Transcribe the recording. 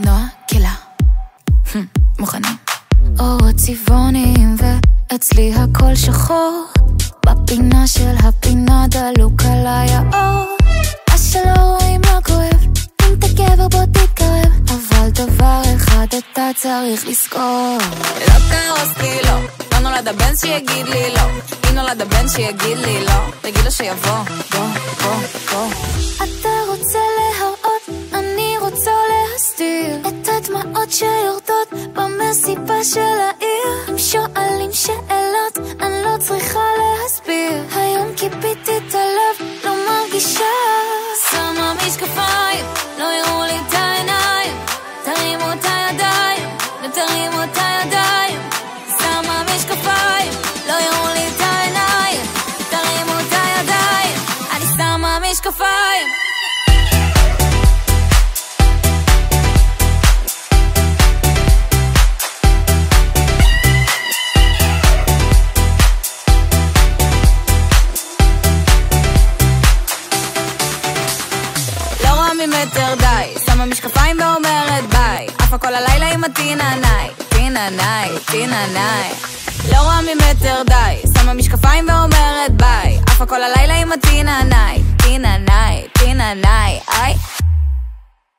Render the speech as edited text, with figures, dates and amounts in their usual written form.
נועה קילה. מוכנים? אורות צבעוניים ואצלי הכל שחור, בפינה של הפינה דלוק עליי האור. אז שלא רואים לא כואב, אם אתה גבר בוא תתקרב, אבל דבר אחד אתה צריך לזכור, לא תהרוס לי לא, לא נולד הבן שיגיד לי לא, אם נולד הבן שיגיד לי לא, תגיד לו שיבוא, בוא, בוא, בוא. אתה רוצה להראות, אני רוצה להסתיר את הדמעות שיורדות במסיבה של העיר. הם שואלים שאלות, אני לא צריכה להסביר, היום כיביתי את הלב, לא מרגישה. שמה משקפיים, לא יראו לי את העיניים, תרימו את הידיים, ותרימו את הידיים. שמה משקפיים, לא יראו לי את העיניים, תרימו את הידיים, אני שמה משקפיים. ממטר די, שמה משקפיים ואומרת ביי, עפה כל הלילה עם הטיננאי, טיננאי, טיננאי. לא רואה ממטר די, שמה משקפיים ואומרת ביי, עפה כל הלילה עם הטיננאי, טיננאי, טיננאי, איי.